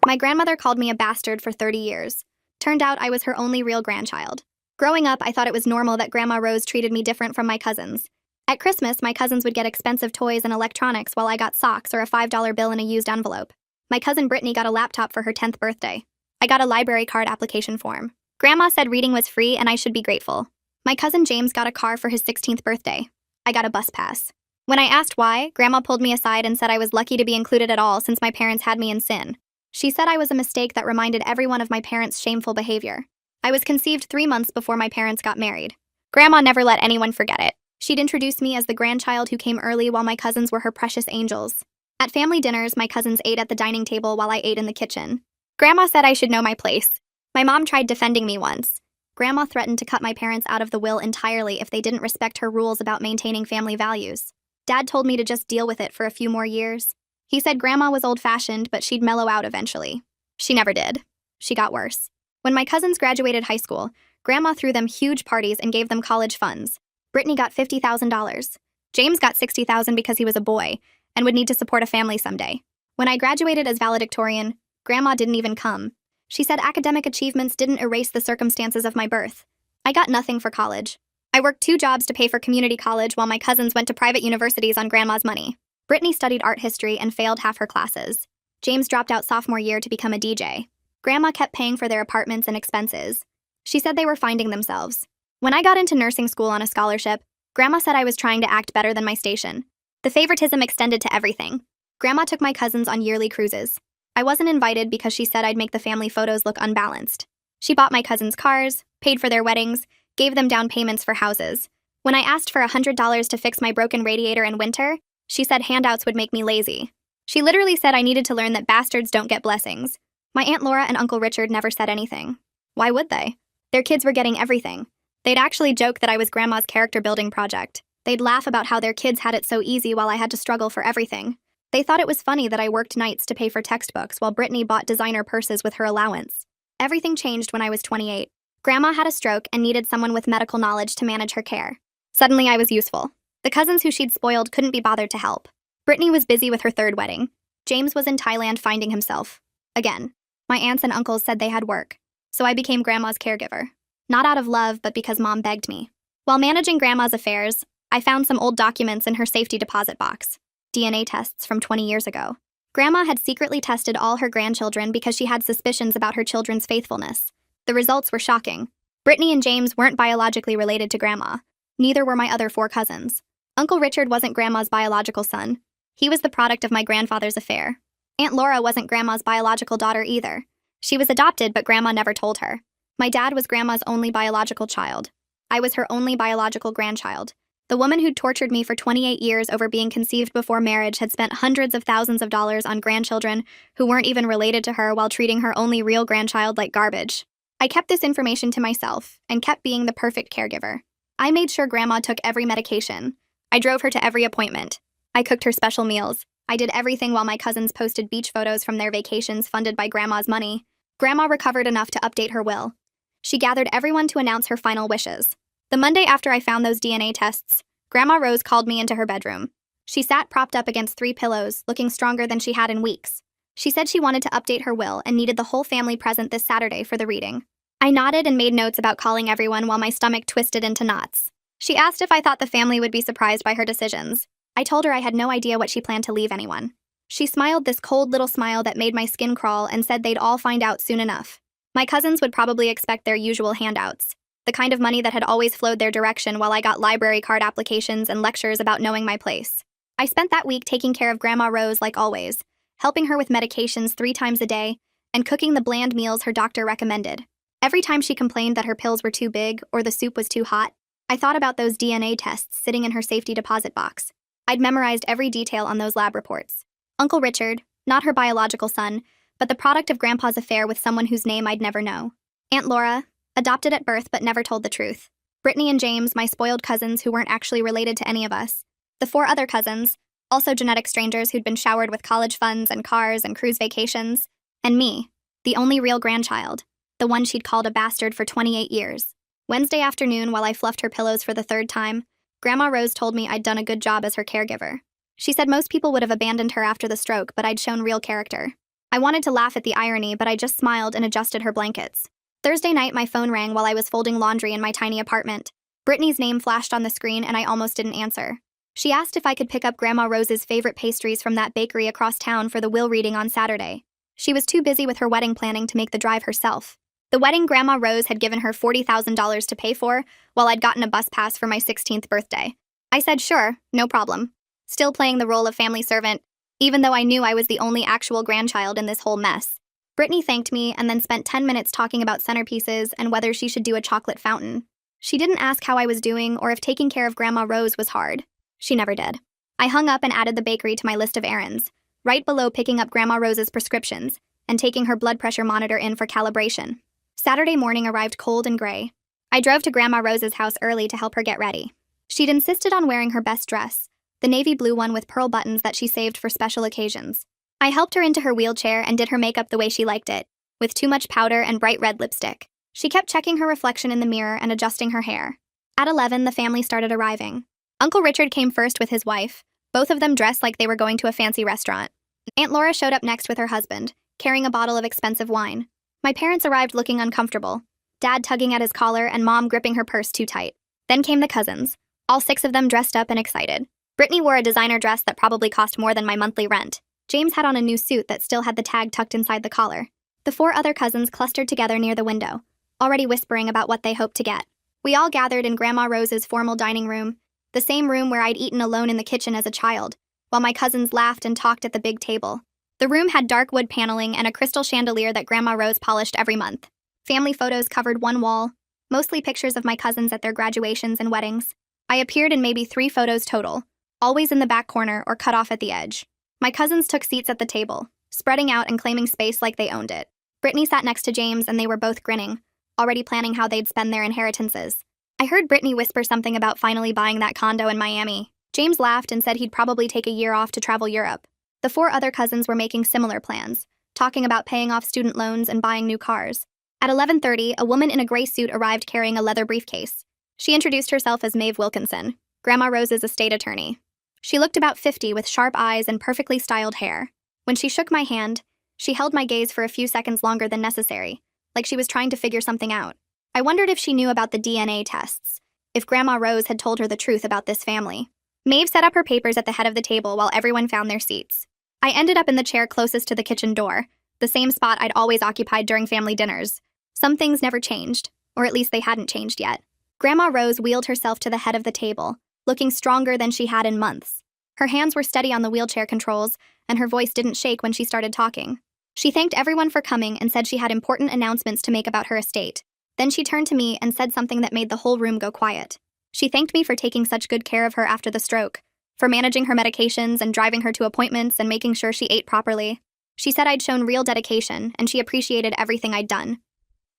My grandmother called me a bastard for 30 years. Turned out I was her only real grandchild. Growing up, I thought it was normal that Grandma Rose treated me different from my cousins. At Christmas, my cousins would get expensive toys and electronics while I got socks or a $5 bill in a used envelope. My cousin Brittany got a laptop for her 10th birthday. I got a library card application form. Grandma said reading was free and I should be grateful. My cousin James got a car for his 16th birthday. I got a bus pass. When I asked why, Grandma pulled me aside and said I was lucky to be included at all since my parents had me in sin. She said I was a mistake that reminded everyone of my parents' shameful behavior. I was conceived 3 months before my parents got married. Grandma never let anyone forget it. She'd introduce me as the grandchild who came early while my cousins were her precious angels. At family dinners, my cousins ate at the dining table while I ate in the kitchen. Grandma said I should know my place. My mom tried defending me once. Grandma threatened to cut my parents out of the will entirely if they didn't respect her rules about maintaining family values. Dad told me to just deal with it for a few more years. He said Grandma was old-fashioned, but she'd mellow out eventually. She never did. She got worse. When my cousins graduated high school, Grandma threw them huge parties and gave them college funds. Brittany got $50,000. James got $60,000 because he was a boy and would need to support a family someday. When I graduated as valedictorian, Grandma didn't even come. She said academic achievements didn't erase the circumstances of my birth. I got nothing for college. I worked 2 jobs to pay for community college while my cousins went to private universities on Grandma's money. Brittany studied art history and failed half her classes. James dropped out sophomore year to become a DJ. Grandma kept paying for their apartments and expenses. She said they were finding themselves. When I got into nursing school on a scholarship, Grandma said I was trying to act better than my station. The favoritism extended to everything. Grandma took my cousins on yearly cruises. I wasn't invited because she said I'd make the family photos look unbalanced. She bought my cousins cars, paid for their weddings, gave them down payments for houses. When I asked for $100 to fix my broken radiator in winter, she said handouts would make me lazy. She literally said I needed to learn that bastards don't get blessings. My Aunt Laura and Uncle Richard never said anything. Why would they? Their kids were getting everything. They'd actually joke that I was Grandma's character-building project. They'd laugh about how their kids had it so easy while I had to struggle for everything. They thought it was funny that I worked nights to pay for textbooks while Brittany bought designer purses with her allowance. Everything changed when I was 28. Grandma had a stroke and needed someone with medical knowledge to manage her care. Suddenly I was useful. The cousins who she'd spoiled couldn't be bothered to help. Brittany was busy with her 3rd wedding. James was in Thailand finding himself. Again. My aunts and uncles said they had work. So I became Grandma's caregiver. Not out of love, but because Mom begged me. While managing Grandma's affairs, I found some old documents in her safety deposit box. DNA tests from 20 years ago. Grandma had secretly tested all her grandchildren because she had suspicions about her children's faithfulness. The results were shocking. Brittany and James weren't biologically related to Grandma. Neither were my other 4 cousins. Uncle Richard wasn't Grandma's biological son. He was the product of my grandfather's affair. Aunt Laura wasn't Grandma's biological daughter either. She was adopted, but Grandma never told her. My dad was Grandma's only biological child. I was her only biological grandchild. The woman who'd tortured me for 28 years over being conceived before marriage had spent hundreds of thousands of dollars on grandchildren who weren't even related to her while treating her only real grandchild like garbage. I kept this information to myself and kept being the perfect caregiver. I made sure Grandma took every medication. I drove her to every appointment. I cooked her special meals. I did everything while my cousins posted beach photos from their vacations funded by Grandma's money. Grandma recovered enough to update her will. She gathered everyone to announce her final wishes. The Monday after I found those DNA tests, Grandma Rose called me into her bedroom. She sat propped up against 3 pillows, looking stronger than she had in weeks. She said she wanted to update her will and needed the whole family present this Saturday for the reading. I nodded and made notes about calling everyone while my stomach twisted into knots. She asked if I thought the family would be surprised by her decisions. I told her I had no idea what she planned to leave anyone. She smiled this cold little smile that made my skin crawl and said they'd all find out soon enough. My cousins would probably expect their usual handouts, the kind of money that had always flowed their direction while I got library card applications and lectures about knowing my place. I spent that week taking care of Grandma Rose like always, helping her with medications 3 times a day, and cooking the bland meals her doctor recommended. Every time she complained that her pills were too big or the soup was too hot, I thought about those DNA tests sitting in her safety deposit box. I'd memorized every detail on those lab reports. Uncle Richard, not her biological son, but the product of Grandpa's affair with someone whose name I'd never know. Aunt Laura, adopted at birth but never told the truth. Brittany and James, my spoiled cousins who weren't actually related to any of us. The 4 other cousins, also genetic strangers who'd been showered with college funds and cars and cruise vacations. And me, the only real grandchild, the one she'd called a bastard for 28 years. Wednesday afternoon, while I fluffed her pillows for the 3rd time, Grandma Rose told me I'd done a good job as her caregiver. She said most people would have abandoned her after the stroke, but I'd shown real character. I wanted to laugh at the irony, but I just smiled and adjusted her blankets. Thursday night, my phone rang while I was folding laundry in my tiny apartment. Brittany's name flashed on the screen and I almost didn't answer. She asked if I could pick up Grandma Rose's favorite pastries from that bakery across town for the will reading on Saturday. She was too busy with her wedding planning to make the drive herself. The wedding Grandma Rose had given her $40,000 to pay for, while I'd gotten a bus pass for my 16th birthday. I said sure, no problem. Still playing the role of family servant, even though I knew I was the only actual grandchild in this whole mess. Brittany thanked me and then spent 10 minutes talking about centerpieces and whether she should do a chocolate fountain. She didn't ask how I was doing or if taking care of Grandma Rose was hard. She never did. I hung up and added the bakery to my list of errands, right below picking up Grandma Rose's prescriptions and taking her blood pressure monitor in for calibration. Saturday morning arrived cold and gray. I drove to Grandma Rose's house early to help her get ready. She'd insisted on wearing her best dress, the navy blue one with pearl buttons that she saved for special occasions. I helped her into her wheelchair and did her makeup the way she liked it, with too much powder and bright red lipstick. She kept checking her reflection in the mirror and adjusting her hair. At 11, the family started arriving. Uncle Richard came first with his wife, both of them dressed like they were going to a fancy restaurant. Aunt Laura showed up next with her husband, carrying a bottle of expensive wine. My parents arrived looking uncomfortable, Dad tugging at his collar and Mom gripping her purse too tight. Then came the cousins, all 6 of them dressed up and excited. Brittany wore a designer dress that probably cost more than my monthly rent. James had on a new suit that still had the tag tucked inside the collar. The 4 other cousins clustered together near the window, already whispering about what they hoped to get. We all gathered in Grandma Rose's formal dining room, the same room where I'd eaten alone in the kitchen as a child, while my cousins laughed and talked at the big table. The room had dark wood paneling and a crystal chandelier that Grandma Rose polished every month. Family photos covered one wall, mostly pictures of my cousins at their graduations and weddings. I appeared in maybe 3 photos total, always in the back corner or cut off at the edge. My cousins took seats at the table, spreading out and claiming space like they owned it. Brittany sat next to James and they were both grinning, already planning how they'd spend their inheritances. I heard Brittany whisper something about finally buying that condo in Miami. James laughed and said he'd probably take a year off to travel Europe. The 4 other cousins were making similar plans, talking about paying off student loans and buying new cars. At 11:30, a woman in a gray suit arrived carrying a leather briefcase. She introduced herself as Maeve Wilkinson, Grandma Rose's estate attorney. She looked about 50 with sharp eyes and perfectly styled hair. When she shook my hand, she held my gaze for a few seconds longer than necessary, like she was trying to figure something out. I wondered if she knew about the DNA tests, if Grandma Rose had told her the truth about this family. Maeve set up her papers at the head of the table while everyone found their seats. I ended up in the chair closest to the kitchen door, the same spot I'd always occupied during family dinners. Some things never changed, or at least they hadn't changed yet. Grandma Rose wheeled herself to the head of the table, looking stronger than she had in months. Her hands were steady on the wheelchair controls, and her voice didn't shake when she started talking. She thanked everyone for coming and said she had important announcements to make about her estate. Then she turned to me and said something that made the whole room go quiet. She thanked me for taking such good care of her after the stroke, for managing her medications and driving her to appointments and making sure she ate properly. She said I'd shown real dedication, and she appreciated everything I'd done.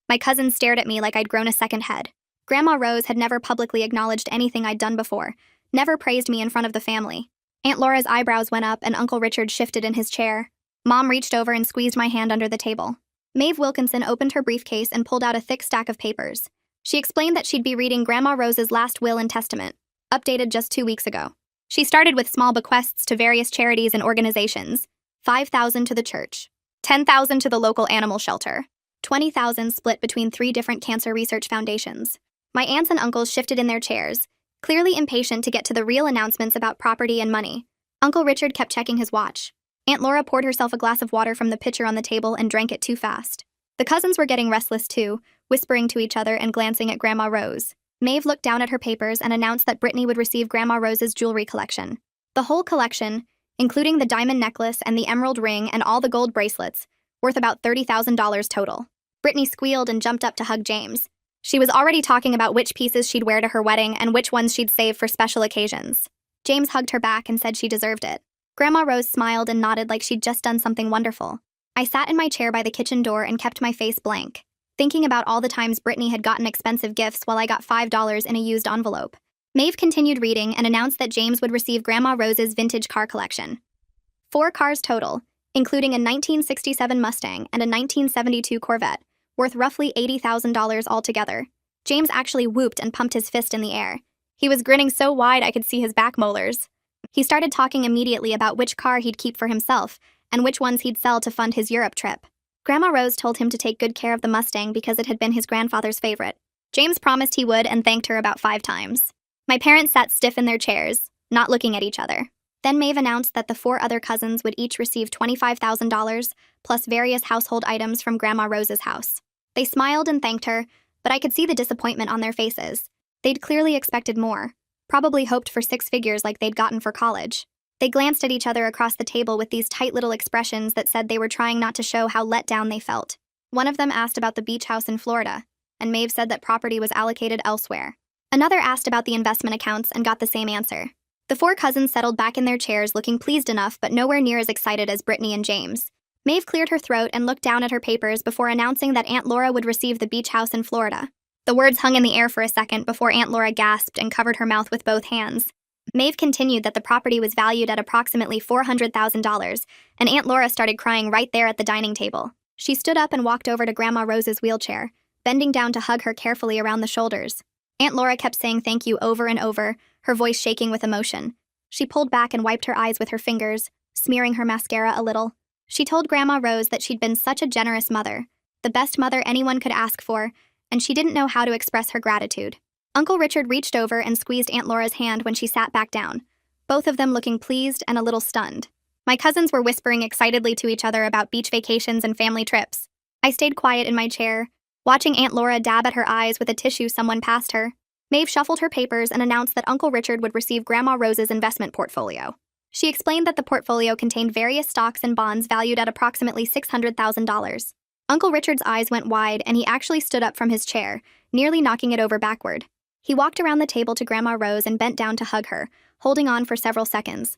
My cousins stared at me like I'd grown a second head. Grandma Rose had never publicly acknowledged anything I'd done before, never praised me in front of the family. Aunt Laura's eyebrows went up and Uncle Richard shifted in his chair. Mom reached over and squeezed my hand under the table. Maeve Wilkinson opened her briefcase and pulled out a thick stack of papers. She explained that she'd be reading Grandma Rose's last will and testament, updated just 2 weeks ago. She started with small bequests to various charities and organizations, $5,000 to the church, $10,000 to the local animal shelter, $20,000 split between 3 different cancer research foundations. My aunts and uncles shifted in their chairs, clearly impatient to get to the real announcements about property and money. Uncle Richard kept checking his watch. Aunt Laura poured herself a glass of water from the pitcher on the table and drank it too fast. The cousins were getting restless too, whispering to each other and glancing at Grandma Rose. Maeve looked down at her papers and announced that Brittany would receive Grandma Rose's jewelry collection. The whole collection, including the diamond necklace and the emerald ring and all the gold bracelets, worth about $30,000 total. Brittany squealed and jumped up to hug James. She was already talking about which pieces she'd wear to her wedding and which ones she'd save for special occasions. James hugged her back and said she deserved it. Grandma Rose smiled and nodded like she'd just done something wonderful. I sat in my chair by the kitchen door and kept my face blank, thinking about all the times Brittany had gotten expensive gifts while I got $5 in a used envelope. Maeve continued reading and announced that James would receive Grandma Rose's vintage car collection. 4 cars total, including a 1967 Mustang and a 1972 Corvette, worth roughly $80,000 altogether. James actually whooped and pumped his fist in the air. He was grinning so wide I could see his back molars. He started talking immediately about which car he'd keep for himself, and which ones he'd sell to fund his Europe trip. Grandma Rose told him to take good care of the Mustang because it had been his grandfather's favorite. James promised he would and thanked her about 5 times. My parents sat stiff in their chairs, not looking at each other. Then Maeve announced that the 4 other cousins would each receive $25,000 plus various household items from Grandma Rose's house. They smiled and thanked her, but I could see the disappointment on their faces. They'd clearly expected more, probably hoped for 6 figures like they'd gotten for college. They glanced at each other across the table with these tight little expressions that said they were trying not to show how let down they felt. One of them asked about the beach house in Florida, and Maeve said that property was allocated elsewhere. Another asked about the investment accounts and got the same answer. The 4 cousins settled back in their chairs looking pleased enough but nowhere near as excited as Brittany and James. Maeve cleared her throat and looked down at her papers before announcing that Aunt Laura would receive the beach house in Florida. The words hung in the air for a second before Aunt Laura gasped and covered her mouth with both hands. Maeve continued that the property was valued at approximately $400,000, and Aunt Laura started crying right there at the dining table. She stood up and walked over to Grandma Rose's wheelchair, bending down to hug her carefully around the shoulders. Aunt Laura kept saying thank you over and over, her voice shaking with emotion. She pulled back and wiped her eyes with her fingers, smearing her mascara a little. She told Grandma Rose that she'd been such a generous mother, the best mother anyone could ask for, and she didn't know how to express her gratitude. Uncle Richard reached over and squeezed Aunt Laura's hand when she sat back down, both of them looking pleased and a little stunned. My cousins were whispering excitedly to each other about beach vacations and family trips. I stayed quiet in my chair, watching Aunt Laura dab at her eyes with a tissue someone passed her. Maeve shuffled her papers and announced that Uncle Richard would receive Grandma Rose's investment portfolio. She explained that the portfolio contained various stocks and bonds valued at approximately $600,000. Uncle Richard's eyes went wide and he actually stood up from his chair, nearly knocking it over backward. He walked around the table to Grandma Rose and bent down to hug her, holding on for several seconds.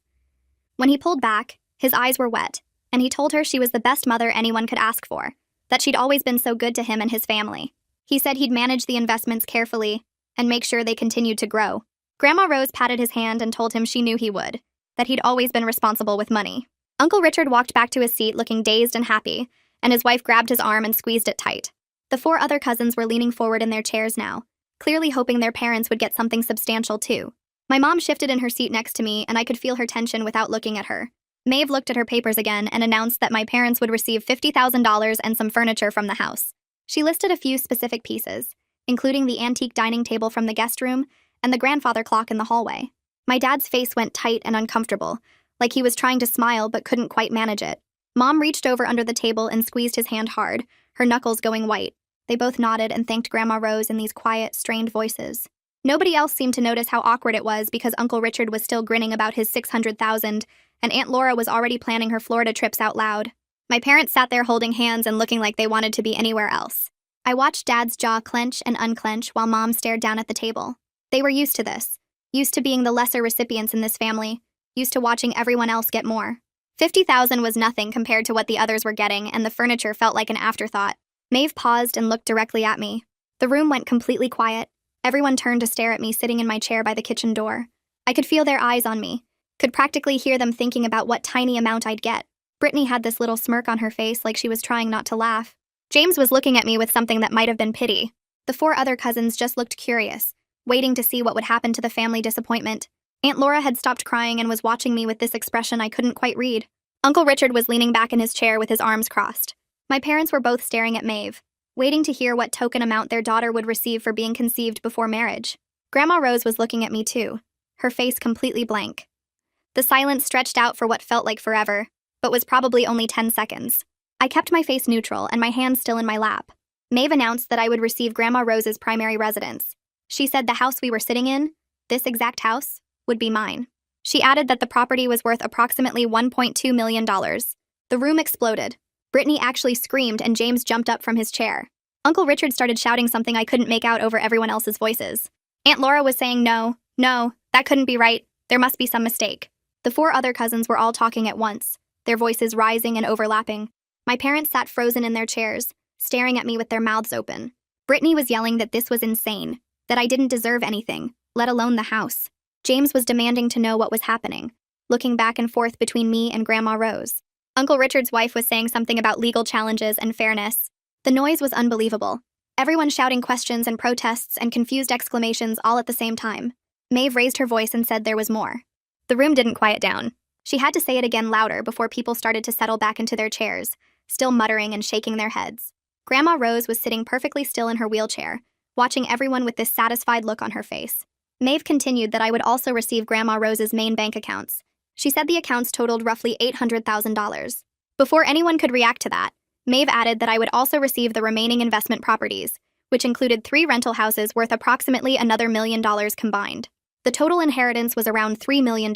When he pulled back, his eyes were wet, and he told her she was the best mother anyone could ask for, that she'd always been so good to him and his family. He said he'd manage the investments carefully and make sure they continued to grow. Grandma Rose patted his hand and told him she knew he would, that he'd always been responsible with money. Uncle Richard walked back to his seat looking dazed and happy, and his wife grabbed his arm and squeezed it tight. The 4 other cousins were leaning forward in their chairs now, clearly hoping their parents would get something substantial too. My mom shifted in her seat next to me, and I could feel her tension without looking at her. Maeve looked at her papers again and announced that my parents would receive $50,000 and some furniture from the house. She listed a few specific pieces, including the antique dining table from the guest room and the grandfather clock in the hallway. My dad's face went tight and uncomfortable, like he was trying to smile but couldn't quite manage it. Mom reached over under the table and squeezed his hand hard, her knuckles going white. They both nodded and thanked Grandma Rose in these quiet, strained voices. Nobody else seemed to notice how awkward it was because Uncle Richard was still grinning about his $600,000, and Aunt Laura was already planning her Florida trips out loud. My parents sat there holding hands and looking like they wanted to be anywhere else. I watched Dad's jaw clench and unclench while Mom stared down at the table. They were used to this, used to being the lesser recipients in this family, used to watching everyone else get more. $50,000 was nothing compared to what the others were getting, and the furniture felt like an afterthought. Maeve paused and looked directly at me. The room went completely quiet. Everyone turned to stare at me sitting in my chair by the kitchen door. I could feel their eyes on me, could practically hear them thinking about what tiny amount I'd get. Brittany had this little smirk on her face like she was trying not to laugh. James was looking at me with something that might have been pity. The 4 other cousins just looked curious, waiting to see what would happen to the family disappointment. Aunt Laura had stopped crying and was watching me with this expression I couldn't quite read. Uncle Richard was leaning back in his chair with his arms crossed. My parents were both staring at Maeve, waiting to hear what token amount their daughter would receive for being conceived before marriage. Grandma Rose was looking at me too, her face completely blank. The silence stretched out for what felt like forever, but was probably only 10 seconds. I kept my face neutral and my hands still in my lap. Maeve announced that I would receive Grandma Rose's primary residence. She said the house we were sitting in, this exact house, would be mine. She added that the property was worth approximately $1.2 million. The room exploded. Brittany actually screamed and James jumped up from his chair. Uncle Richard started shouting something I couldn't make out over everyone else's voices. Aunt Laura was saying no, that couldn't be right, there must be some mistake. The 4 other cousins were all talking at once, their voices rising and overlapping. My parents sat frozen in their chairs, staring at me with their mouths open. Brittany was yelling that this was insane, that I didn't deserve anything, let alone the house. James was demanding to know what was happening, looking back and forth between me and Grandma Rose. Uncle Richard's wife was saying something about legal challenges and fairness. The noise was unbelievable. Everyone shouting questions and protests and confused exclamations all at the same time. Maeve raised her voice and said there was more. The room didn't quiet down. She had to say it again louder before people started to settle back into their chairs, still muttering and shaking their heads. Grandma Rose was sitting perfectly still in her wheelchair, watching everyone with this satisfied look on her face. Maeve continued that I would also receive Grandma Rose's main bank accounts. She said the accounts totaled roughly $800,000. Before anyone could react to that, Maeve added that I would also receive the remaining investment properties, which included 3 rental houses worth approximately another $1 million combined. The total inheritance was around $3 million.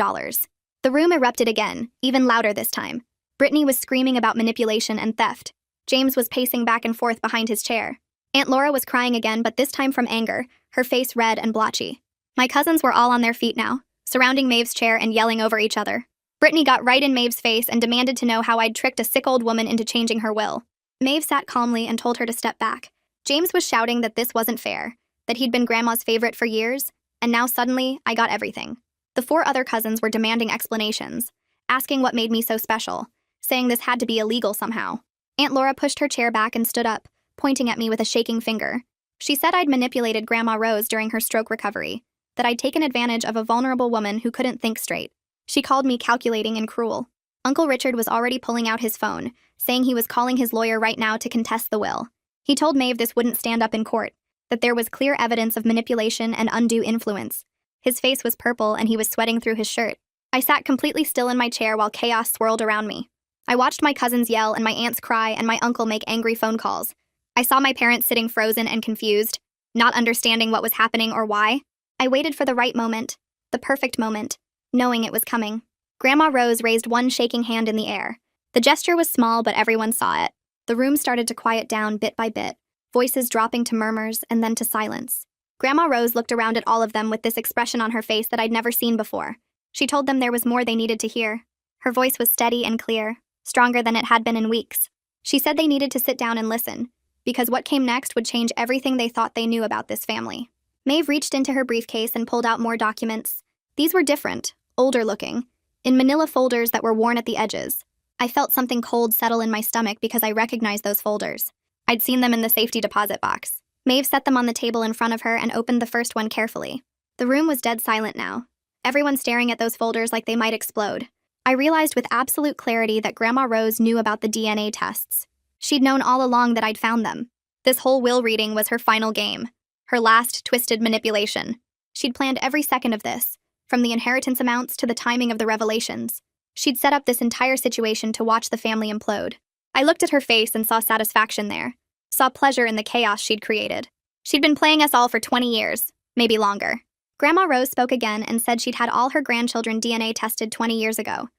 The room erupted again, even louder this time. Brittany was screaming about manipulation and theft. James was pacing back and forth behind his chair. Aunt Laura was crying again, but this time from anger, her face red and blotchy. My cousins were all on their feet now, surrounding Maeve's chair and yelling over each other. Brittany got right in Maeve's face and demanded to know how I'd tricked a sick old woman into changing her will. Maeve sat calmly and told her to step back. James was shouting that this wasn't fair, that he'd been Grandma's favorite for years, and now suddenly, I got everything. The 4 other cousins were demanding explanations, asking what made me so special, saying this had to be illegal somehow. Aunt Laura pushed her chair back and stood up, pointing at me with a shaking finger. She said I'd manipulated Grandma Rose during her stroke recovery, that I'd taken advantage of a vulnerable woman who couldn't think straight. She called me calculating and cruel. Uncle Richard was already pulling out his phone, saying he was calling his lawyer right now to contest the will. He told Maeve this wouldn't stand up in court, that there was clear evidence of manipulation and undue influence. His face was purple and he was sweating through his shirt. I sat completely still in my chair while chaos swirled around me. I watched my cousins yell and my aunts cry and my uncle make angry phone calls. I saw my parents sitting frozen and confused, not understanding what was happening or why. I waited for the right moment, the perfect moment, knowing it was coming. Grandma Rose raised one shaking hand in the air. The gesture was small, but everyone saw it. The room started to quiet down bit by bit, voices dropping to murmurs and then to silence. Grandma Rose looked around at all of them with this expression on her face that I'd never seen before. She told them there was more they needed to hear. Her voice was steady and clear, stronger than it had been in weeks. She said they needed to sit down and listen, because what came next would change everything they thought they knew about this family. Maeve reached into her briefcase and pulled out more documents. These were different, older looking, in manila folders that were worn at the edges. I felt something cold settle in my stomach because I recognized those folders. I'd seen them in the safety deposit box. Maeve set them on the table in front of her and opened the first one carefully. The room was dead silent now, everyone staring at those folders like they might explode. I realized with absolute clarity that Grandma Rose knew about the DNA tests. She'd known all along that I'd found them. This whole will reading was her final game, her last twisted manipulation. She'd planned every second of this, from the inheritance amounts to the timing of the revelations. She'd set up this entire situation to watch the family implode. I looked at her face and saw satisfaction there, saw pleasure in the chaos she'd created. She'd been playing us all for 20 years, maybe longer. Grandma Rose spoke again and said she'd had all her grandchildren DNA tested 20 years ago.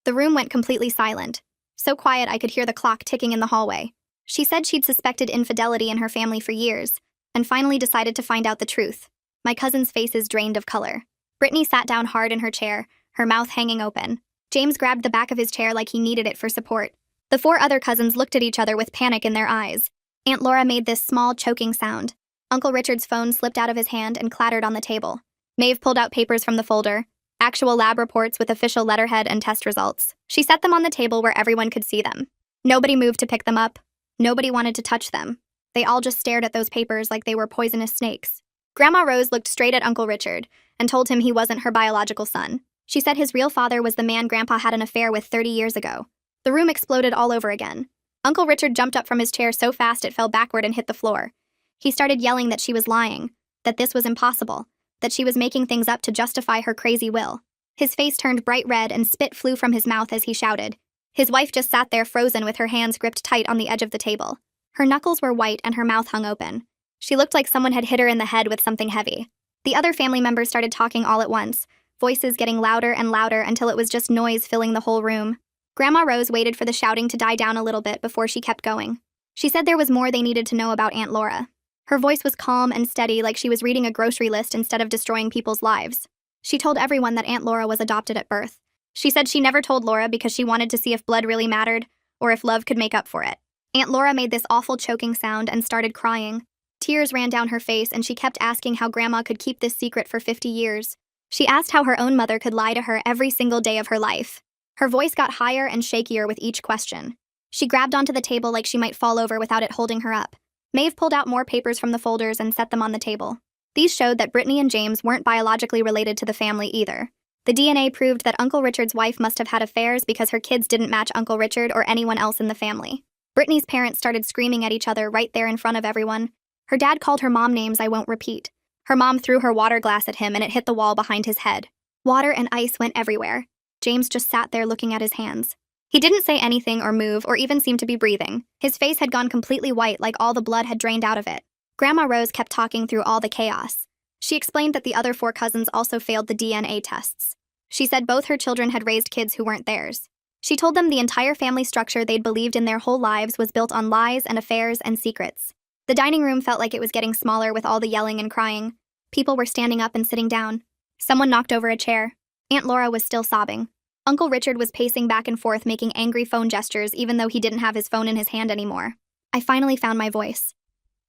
The room went completely silent, so quiet I could hear the clock ticking in the hallway. She said she'd suspected infidelity in her family for years, and finally decided to find out the truth. My cousins' faces drained of color. Brittany sat down hard in her chair, her mouth hanging open. James grabbed the back of his chair like he needed it for support. The 4 other cousins looked at each other with panic in their eyes. Aunt Laura made this small, choking sound. Uncle Richard's phone slipped out of his hand and clattered on the table. Maeve pulled out papers from the folder, actual lab reports with official letterhead and test results. She set them on the table where everyone could see them. Nobody moved to pick them up. Nobody wanted to touch them. They all just stared at those papers like they were poisonous snakes. Grandma Rose looked straight at Uncle Richard and told him he wasn't her biological son. She said his real father was the man Grandpa had an affair with 30 years ago. The room exploded all over again. Uncle Richard jumped up from his chair so fast it fell backward and hit the floor. He started yelling that she was lying, that this was impossible, that she was making things up to justify her crazy will. His face turned bright red and spit flew from his mouth as he shouted. His wife just sat there frozen with her hands gripped tight on the edge of the table. Her knuckles were white and her mouth hung open. She looked like someone had hit her in the head with something heavy. The other family members started talking all at once, voices getting louder and louder until it was just noise filling the whole room. Grandma Rose waited for the shouting to die down a little bit before she kept going. She said there was more they needed to know about Aunt Laura. Her voice was calm and steady, like she was reading a grocery list instead of destroying people's lives. She told everyone that Aunt Laura was adopted at birth. She said she never told Laura because she wanted to see if blood really mattered, or if love could make up for it. Aunt Laura made this awful choking sound and started crying. Tears ran down her face and she kept asking how Grandma could keep this secret for 50 years. She asked how her own mother could lie to her every single day of her life. Her voice got higher and shakier with each question. She grabbed onto the table like she might fall over without it holding her up. Maeve pulled out more papers from the folders and set them on the table. These showed that Brittany and James weren't biologically related to the family either. The DNA proved that Uncle Richard's wife must have had affairs because her kids didn't match Uncle Richard or anyone else in the family. Brittany's parents started screaming at each other right there in front of everyone. Her dad called her mom names I won't repeat. Her mom threw her water glass at him and it hit the wall behind his head. Water and ice went everywhere. James just sat there looking at his hands. He didn't say anything or move or even seem to be breathing. His face had gone completely white like all the blood had drained out of it. Grandma Rose kept talking through all the chaos. She explained that the other 4 cousins also failed the DNA tests. She said both her children had raised kids who weren't theirs. She told them the entire family structure they'd believed in their whole lives was built on lies and affairs and secrets. The dining room felt like it was getting smaller with all the yelling and crying. People were standing up and sitting down. Someone knocked over a chair. Aunt Laura was still sobbing. Uncle Richard was pacing back and forth making angry phone gestures even though he didn't have his phone in his hand anymore. I finally found my voice.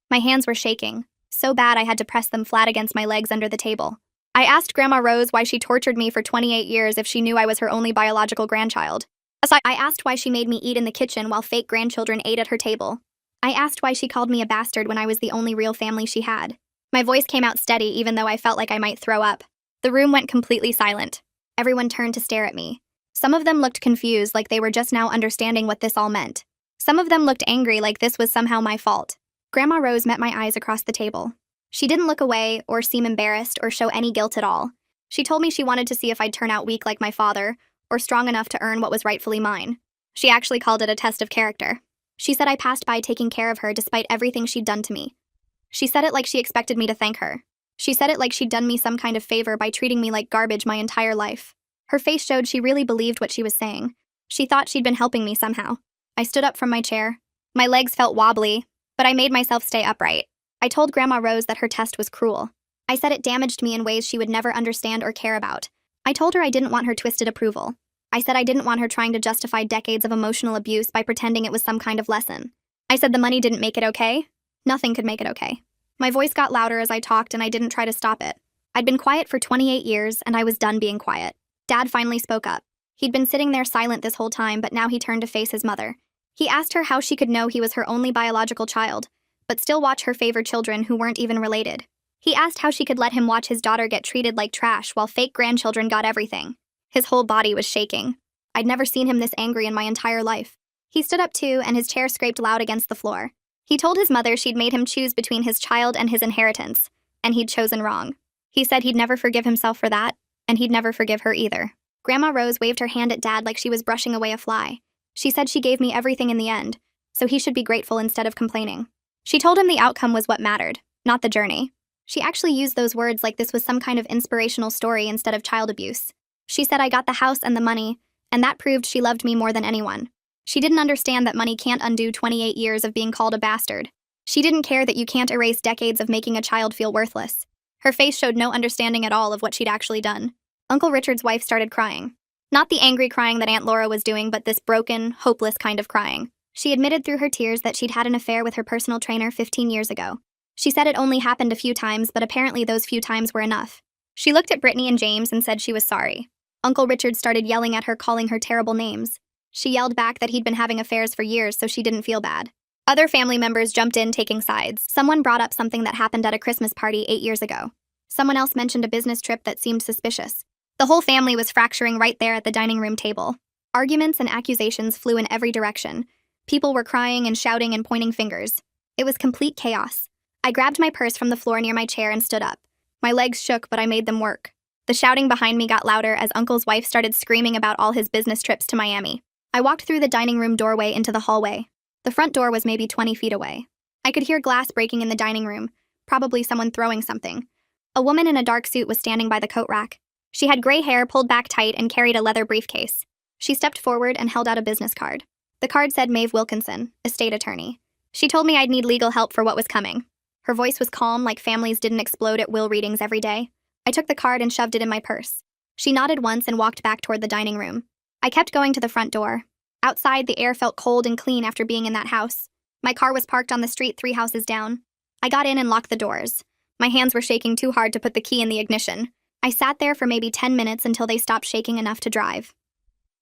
My hands were shaking, so bad I had to press them flat against my legs under the table. I asked Grandma Rose why she tortured me for 28 years if she knew I was her only biological grandchild. I asked why she made me eat in the kitchen while fake grandchildren ate at her table. I asked why she called me a bastard when I was the only real family she had. My voice came out steady even though I felt like I might throw up. The room went completely silent. Everyone turned to stare at me. Some of them looked confused like they were just now understanding what this all meant. Some of them looked angry like this was somehow my fault. Grandma Rose met my eyes across the table. She didn't look away or seem embarrassed or show any guilt at all. She told me she wanted to see if I'd turn out weak like my father or strong enough to earn what was rightfully mine. She actually called it a test of character. She said I passed by taking care of her despite everything she'd done to me. She said it like she expected me to thank her. She said it like she'd done me some kind of favor by treating me like garbage my entire life. Her face showed she really believed what she was saying. She thought she'd been helping me somehow. I stood up from my chair. My legs felt wobbly, but I made myself stay upright. I told Grandma Rose that her test was cruel. I said it damaged me in ways she would never understand or care about. I told her I didn't want her twisted approval. I said I didn't want her trying to justify decades of emotional abuse by pretending it was some kind of lesson. I said the money didn't make it okay. Nothing could make it okay. My voice got louder as I talked and I didn't try to stop it. I'd been quiet for 28 years and I was done being quiet. Dad finally spoke up. He'd been sitting there silent this whole time, but now he turned to face his mother. He asked her how she could know he was her only biological child, but still watch her favor children who weren't even related. He asked how she could let him watch his daughter get treated like trash while fake grandchildren got everything. His whole body was shaking. I'd never seen him this angry in my entire life. He stood up too, and his chair scraped loud against the floor. He told his mother she'd made him choose between his child and his inheritance, and he'd chosen wrong. He said he'd never forgive himself for that, and he'd never forgive her either. Grandma Rose waved her hand at Dad like she was brushing away a fly. She said she gave me everything in the end, so he should be grateful instead of complaining. She told him the outcome was what mattered, not the journey. She actually used those words like this was some kind of inspirational story instead of child abuse. She said I got the house and the money, and that proved she loved me more than anyone. She didn't understand that money can't undo 28 years of being called a bastard. She didn't care that you can't erase decades of making a child feel worthless. Her face showed no understanding at all of what she'd actually done. Uncle Richard's wife started crying. Not the angry crying that Aunt Laura was doing, but this broken, hopeless kind of crying. She admitted through her tears that she'd had an affair with her personal trainer 15 years ago. She said it only happened a few times, but apparently those few times were enough. She looked at Brittany and James and said she was sorry. Uncle Richard started yelling at her, calling her terrible names. She yelled back that he'd been having affairs for years, so she didn't feel bad. Other family members jumped in, taking sides. Someone brought up something that happened at a Christmas party 8 years ago. Someone else mentioned a business trip that seemed suspicious. The whole family was fracturing right there at the dining room table. Arguments and accusations flew in every direction. People were crying and shouting and pointing fingers. It was complete chaos. I grabbed my purse from the floor near my chair and stood up. My legs shook, but I made them work. The shouting behind me got louder as Uncle's wife started screaming about all his business trips to Miami. I walked through the dining room doorway into the hallway. The front door was maybe 20 feet away. I could hear glass breaking in the dining room, probably someone throwing something. A woman in a dark suit was standing by the coat rack. She had gray hair pulled back tight and carried a leather briefcase. She stepped forward and held out a business card. The card said Maeve Wilkinson, estate attorney. She told me I'd need legal help for what was coming. Her voice was calm, like families didn't explode at will readings every day. I took the card and shoved it in my purse. She nodded once and walked back toward the dining room. I kept going to the front door. Outside, the air felt cold and clean after being in that house. My car was parked on the street 3 houses down. I got in and locked the doors. My hands were shaking too hard to put the key in the ignition. I sat there for maybe 10 minutes until they stopped shaking enough to drive.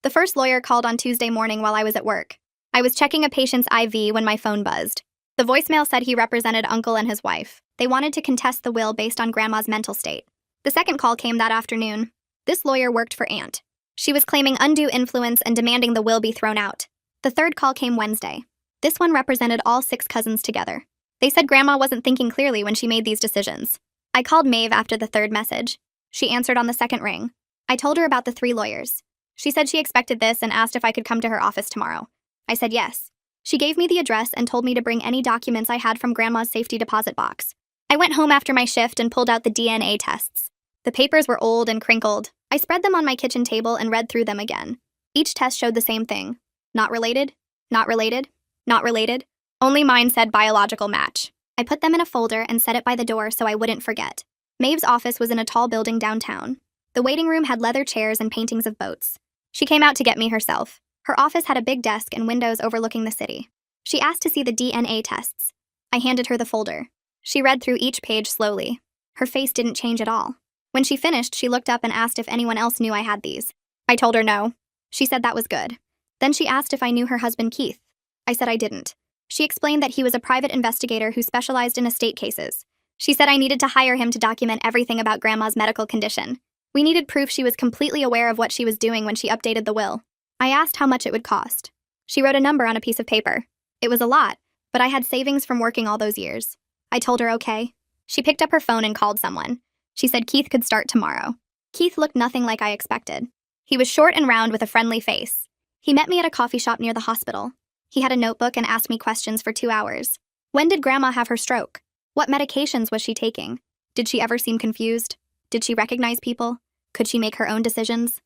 The first lawyer called on Tuesday morning while I was at work. I was checking a patient's IV when my phone buzzed. The voicemail said he represented Uncle and his wife. They wanted to contest the will based on Grandma's mental state. The second call came that afternoon. This lawyer worked for Aunt. She was claiming undue influence and demanding the will be thrown out. The third call came Wednesday. This one represented all 6 cousins together. They said Grandma wasn't thinking clearly when she made these decisions. I called Maeve after the third message. She answered on the second ring. I told her about the 3 lawyers. She said she expected this and asked if I could come to her office tomorrow. I said yes. She gave me the address and told me to bring any documents I had from Grandma's safety deposit box. I went home after my shift and pulled out the DNA tests. The papers were old and crinkled. I spread them on my kitchen table and read through them again. Each test showed the same thing. Not related, not related, not related. Only mine said biological match. I put them in a folder and set it by the door so I wouldn't forget. Maeve's office was in a tall building downtown. The waiting room had leather chairs and paintings of boats. She came out to get me herself. Her office had a big desk and windows overlooking the city. She asked to see the DNA tests. I handed her the folder. She read through each page slowly. Her face didn't change at all. When she finished, she looked up and asked if anyone else knew I had these. I told her no. She said that was good. Then she asked if I knew her husband Keith. I said I didn't. She explained that he was a private investigator who specialized in estate cases. She said I needed to hire him to document everything about Grandma's medical condition. We needed proof she was completely aware of what she was doing when she updated the will. I asked how much it would cost. She wrote a number on a piece of paper. It was a lot, but I had savings from working all those years. I told her okay. She picked up her phone and called someone. She said Keith could start tomorrow. Keith looked nothing like I expected. He was short and round with a friendly face. He met me at a coffee shop near the hospital. He had a notebook and asked me questions for 2 hours. When did Grandma have her stroke? What medications was she taking? Did she ever seem confused? Did she recognize people? Could she make her own decisions?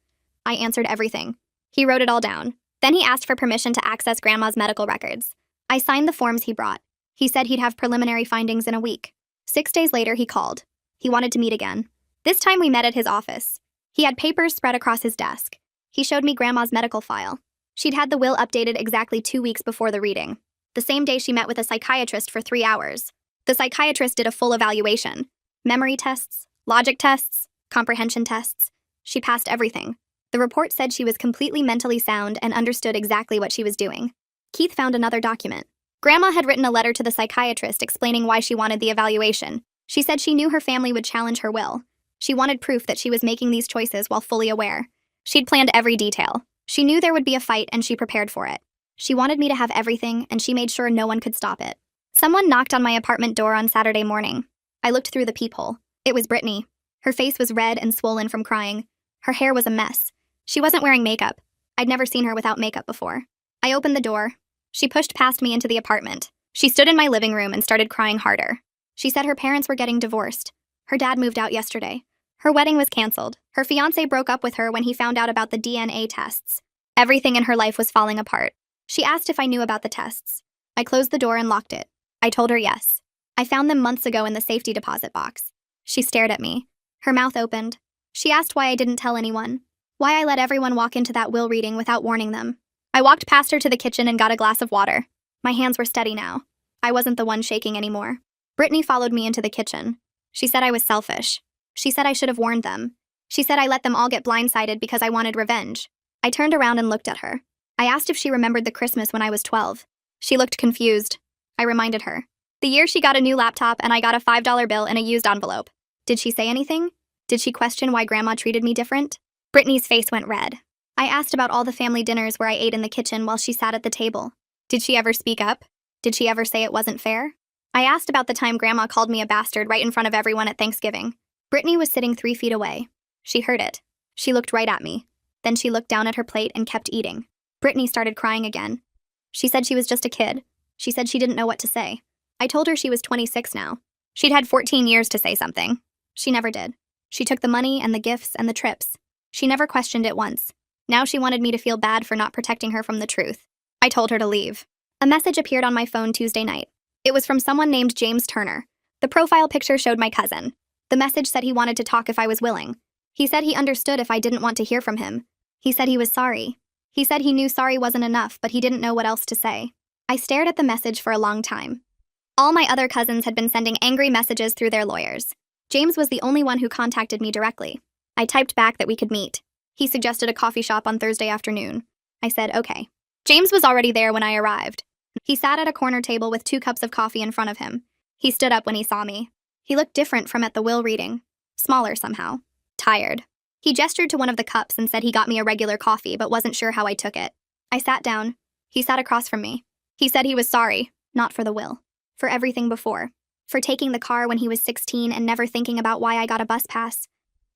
I answered everything. He wrote it all down. Then he asked for permission to access Grandma's medical records. I signed the forms he brought. He said he'd have preliminary findings in a week. 6 days later, he called. He wanted to meet again. This time we met at his office. He had papers spread across his desk. He showed me Grandma's medical file. She'd had the will updated exactly 2 weeks before the reading. The same day she met with a psychiatrist for 3 hours. The psychiatrist did a full evaluation. Memory tests, logic tests, comprehension tests. She passed everything. The report said she was completely mentally sound and understood exactly what she was doing. Keith found another document. Grandma had written a letter to the psychiatrist explaining why she wanted the evaluation. She said she knew her family would challenge her will. She wanted proof that she was making these choices while fully aware. She'd planned every detail. She knew there would be a fight and she prepared for it. She wanted me to have everything and she made sure no one could stop it. Someone knocked on my apartment door on Saturday morning. I looked through the peephole. It was Brittany. Her face was red and swollen from crying. Her hair was a mess. She wasn't wearing makeup. I'd never seen her without makeup before. I opened the door. She pushed past me into the apartment. She stood in my living room and started crying harder. She said her parents were getting divorced. Her dad moved out yesterday. Her wedding was canceled. Her fiancé broke up with her when he found out about the DNA tests. Everything in her life was falling apart. She asked if I knew about the tests. I closed the door and locked it. I told her yes. I found them months ago in the safety deposit box. She stared at me. Her mouth opened. She asked why I didn't tell anyone. Why I let everyone walk into that will reading without warning them. I walked past her to the kitchen and got a glass of water. My hands were steady now. I wasn't the one shaking anymore. Brittany followed me into the kitchen. She said I was selfish. She said I should have warned them. She said I let them all get blindsided because I wanted revenge. I turned around and looked at her. I asked if she remembered the Christmas when I was 12. She looked confused. I reminded her. The year she got a new laptop and I got a $5 bill in a used envelope. Did she say anything? Did she question why Grandma treated me different? Brittany's face went red. I asked about all the family dinners where I ate in the kitchen while she sat at the table. Did she ever speak up? Did she ever say it wasn't fair? I asked about the time Grandma called me a bastard right in front of everyone at Thanksgiving. Brittany was sitting 3 feet away. She heard it. She looked right at me. Then she looked down at her plate and kept eating. Brittany started crying again. She said she was just a kid. She said she didn't know what to say. I told her she was 26 now. She'd had 14 years to say something. She never did. She took the money and the gifts and the trips. She never questioned it once. Now she wanted me to feel bad for not protecting her from the truth. I told her to leave. A message appeared on my phone Tuesday night. It was from someone named James Turner. The profile picture showed my cousin. The message said he wanted to talk if I was willing. He said he understood if I didn't want to hear from him. He said he was sorry. He said he knew sorry wasn't enough, but he didn't know what else to say. I stared at the message for a long time. All my other cousins had been sending angry messages through their lawyers. James was the only one who contacted me directly. I typed back that we could meet. He suggested a coffee shop on Thursday afternoon. I said, okay. James was already there when I arrived. He sat at a corner table with 2 cups of coffee in front of him. He stood up when he saw me. He looked different from at the will reading. Smaller somehow. Tired. He gestured to one of the cups and said he got me a regular coffee but wasn't sure how I took it. I sat down. He sat across from me. He said he was sorry, not for the will, for everything before, for taking the car when he was 16 and never thinking about why I got a bus pass,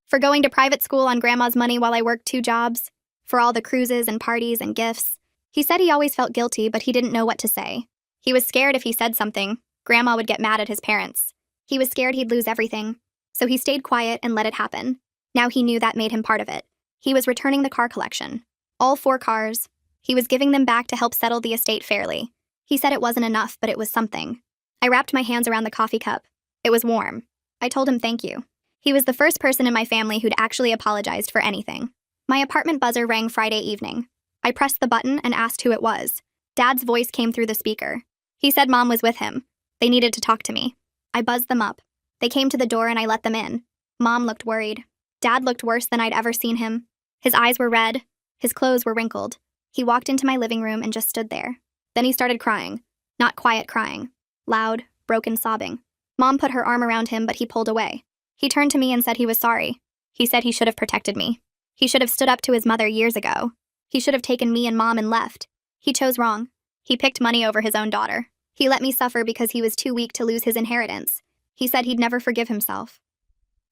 for going to private school on grandma's money while I worked 2 jobs, for all the cruises and parties and gifts. He said he always felt guilty, but he didn't know what to say. He was scared if he said something, grandma would get mad at his parents. He was scared he'd lose everything, so he stayed quiet and let it happen. Now he knew that made him part of it. He was returning the car collection. All 4 cars. He was giving them back to help settle the estate fairly. He said it wasn't enough, but it was something. I wrapped my hands around the coffee cup. It was warm. I told him thank you. He was the first person in my family who'd actually apologized for anything. My apartment buzzer rang Friday evening. I pressed the button and asked who it was. Dad's voice came through the speaker. He said Mom was with him. They needed to talk to me. I buzzed them up. They came to the door and I let them in. Mom looked worried. Dad looked worse than I'd ever seen him. His eyes were red. His clothes were wrinkled. He walked into my living room and just stood there. Then he started crying. Not quiet crying. Loud, broken sobbing. Mom put her arm around him, but he pulled away. He turned to me and said he was sorry. He said he should have protected me. He should have stood up to his mother years ago. He should have taken me and Mom and left. He chose wrong. He picked money over his own daughter. He let me suffer because he was too weak to lose his inheritance. He said he'd never forgive himself.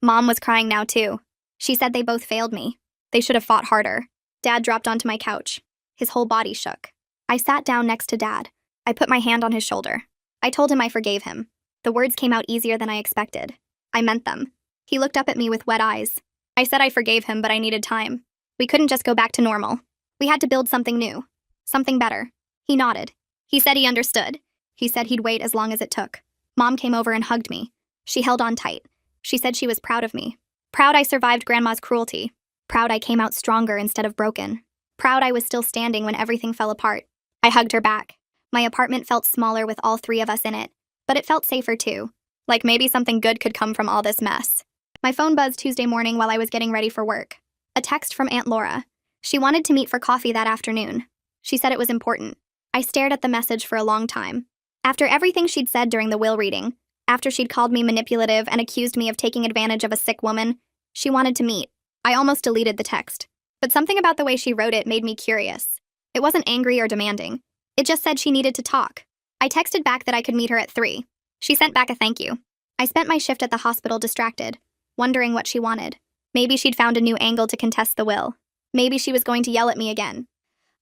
Mom was crying now too. She said they both failed me. They should have fought harder. Dad dropped onto my couch. His whole body shook. I sat down next to Dad. I put my hand on his shoulder. I told him I forgave him. The words came out easier than I expected. I meant them. He looked up at me with wet eyes. I said I forgave him, but I needed time. We couldn't just go back to normal. We had to build something new. Something better. He nodded. He said he understood. He said he'd wait as long as it took. Mom came over and hugged me. She held on tight. She said she was proud of me. Proud I survived Grandma's cruelty. Proud I came out stronger instead of broken. Proud I was still standing when everything fell apart. I hugged her back. My apartment felt smaller with all 3 of us in it, but it felt safer too. Like maybe something good could come from all this mess. My phone buzzed Tuesday morning while I was getting ready for work. A text from Aunt Laura. She wanted to meet for coffee that afternoon. She said it was important. I stared at the message for a long time. After everything she'd said during the will reading, after she'd called me manipulative and accused me of taking advantage of a sick woman, she wanted to meet. I almost deleted the text. But something about the way she wrote it made me curious. It wasn't angry or demanding. It just said she needed to talk. I texted back that I could meet her at 3. She sent back a thank you. I spent my shift at the hospital distracted, wondering what she wanted. Maybe she'd found a new angle to contest the will. Maybe she was going to yell at me again.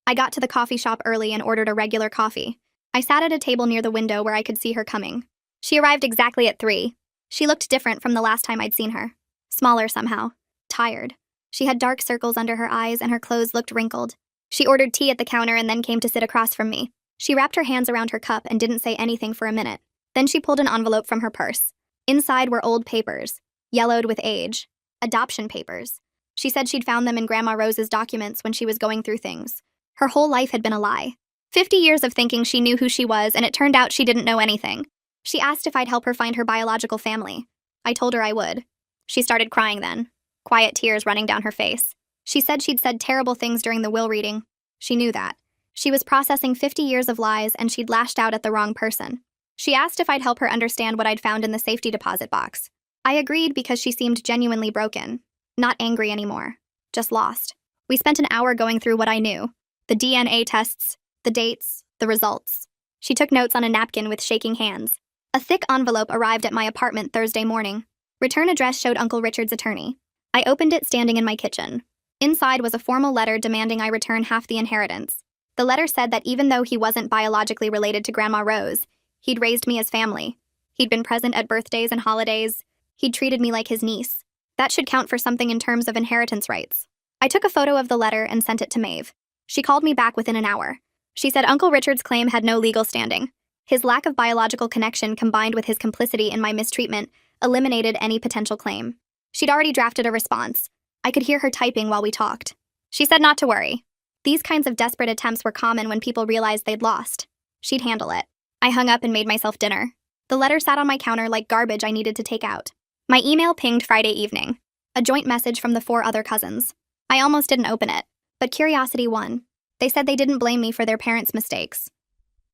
I got to the coffee shop early and ordered a regular coffee. I sat at a table near the window where I could see her coming. She arrived exactly at 3. She looked different from the last time I'd seen her. Smaller somehow. Tired. She had dark circles under her eyes and her clothes looked wrinkled. She ordered tea at the counter and then came to sit across from me. She wrapped her hands around her cup and didn't say anything for a minute. Then she pulled an envelope from her purse. Inside were old papers, yellowed with age. Adoption papers. She said she'd found them in Grandma Rose's documents when she was going through things. Her whole life had been a lie. 50 years of thinking she knew who she was, and it turned out she didn't know anything. She asked if I'd help her find her biological family. I told her I would. She started crying then, quiet tears running down her face. She said she'd said terrible things during the will reading. She knew that. She was processing 50 years of lies, and she'd lashed out at the wrong person. She asked if I'd help her understand what I'd found in the safety deposit box. I agreed because she seemed genuinely broken. Not angry anymore. Just lost. We spent an hour going through what I knew. The DNA tests, the dates, the results. She took notes on a napkin with shaking hands. A thick envelope arrived at my apartment Thursday morning. Return address showed Uncle Richard's attorney. I opened it standing in my kitchen. Inside was a formal letter demanding I return half the inheritance. The letter said that even though he wasn't biologically related to Grandma Rose, he'd raised me as family. He'd been present at birthdays and holidays. He'd treated me like his niece. That should count for something in terms of inheritance rights. I took a photo of the letter and sent it to Maeve. She called me back within an hour. She said Uncle Richard's claim had no legal standing. His lack of biological connection combined with his complicity in my mistreatment eliminated any potential claim. She'd already drafted a response. I could hear her typing while we talked. She said not to worry. These kinds of desperate attempts were common when people realized they'd lost. She'd handle it. I hung up and made myself dinner. The letter sat on my counter like garbage I needed to take out. My email pinged Friday evening. A joint message from the 4 other cousins. I almost didn't open it, but curiosity won. They said they didn't blame me for their parents' mistakes.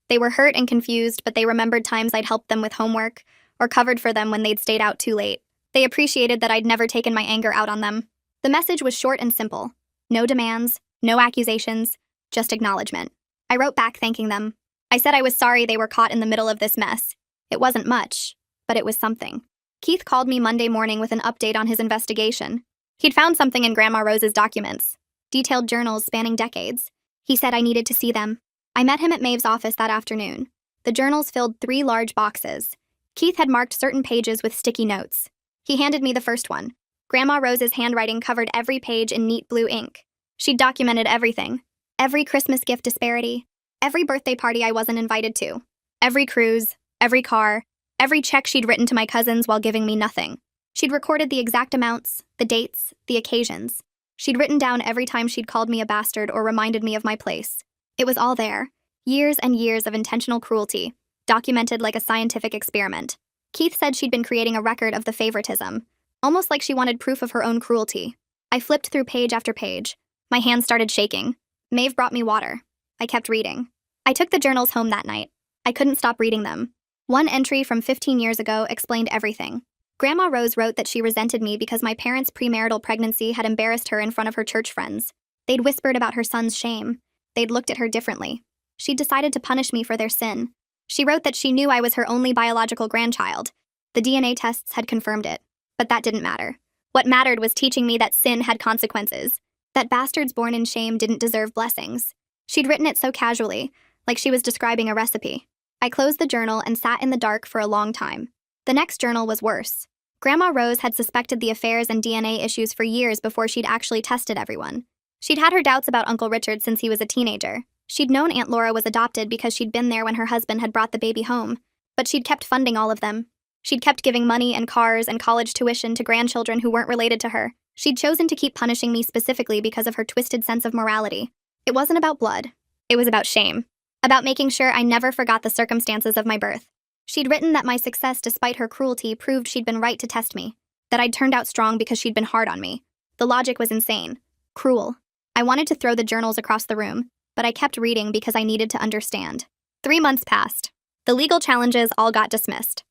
They were hurt and confused, but they remembered times I'd helped them with homework or covered for them when they'd stayed out too late. They appreciated that I'd never taken my anger out on them. The message was short and simple. No demands, no accusations, just acknowledgement. I wrote back thanking them. I said I was sorry they were caught in the middle of this mess. It wasn't much, but it was something. Keith called me Monday morning with an update on his investigation. He'd found something in Grandma Rose's documents, detailed journals spanning decades. He said I needed to see them. I met him at Maeve's office that afternoon. The journals filled 3 large boxes. Keith had marked certain pages with sticky notes. He handed me the first one. Grandma Rose's handwriting covered every page in neat blue ink. She'd documented everything. Every Christmas gift disparity. Every birthday party I wasn't invited to. Every cruise. Every car. Every check she'd written to my cousins while giving me nothing. She'd recorded the exact amounts, the dates, the occasions. She'd written down every time she'd called me a bastard or reminded me of my place. It was all there. Years and years of intentional cruelty, documented like a scientific experiment. Keith said she'd been creating a record of the favoritism, almost like she wanted proof of her own cruelty. I flipped through page after page. My hands started shaking. Maeve brought me water. I kept reading. I took the journals home that night. I couldn't stop reading them. One entry from 15 years ago explained everything. Grandma Rose wrote that she resented me because my parents' premarital pregnancy had embarrassed her in front of her church friends. They'd whispered about her son's shame. They'd looked at her differently. She'd decided to punish me for their sin. She wrote that she knew I was her only biological grandchild. The DNA tests had confirmed it. But that didn't matter. What mattered was teaching me that sin had consequences, that bastards born in shame didn't deserve blessings. She'd written it so casually, like she was describing a recipe. I closed the journal and sat in the dark for a long time. The next journal was worse. Grandma Rose had suspected the affairs and DNA issues for years before she'd actually tested everyone. She'd had her doubts about Uncle Richard since he was a teenager. She'd known Aunt Laura was adopted because she'd been there when her husband had brought the baby home, but she'd kept funding all of them. She'd kept giving money and cars and college tuition to grandchildren who weren't related to her. She'd chosen to keep punishing me specifically because of her twisted sense of morality. It wasn't about blood. It was about shame. About making sure I never forgot the circumstances of my birth. She'd written that my success despite her cruelty proved she'd been right to test me, that I'd turned out strong because she'd been hard on me. The logic was insane. Cruel. I wanted to throw the journals across the room, but I kept reading because I needed to understand. 3 months passed. The legal challenges all got dismissed.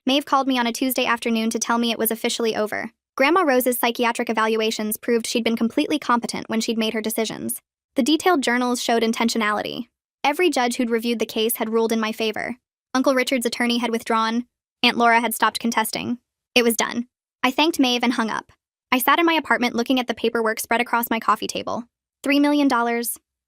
Maeve called me on a Tuesday afternoon to tell me it was officially over. Grandma Rose's psychiatric evaluations proved she'd been completely competent when she'd made her decisions. The detailed journals showed intentionality. Every judge who'd reviewed the case had ruled in my favor. Uncle Richard's attorney had withdrawn. Aunt Laura had stopped contesting. It was done. I thanked Maeve and hung up. I sat in my apartment looking at the paperwork spread across my coffee table. $3 million,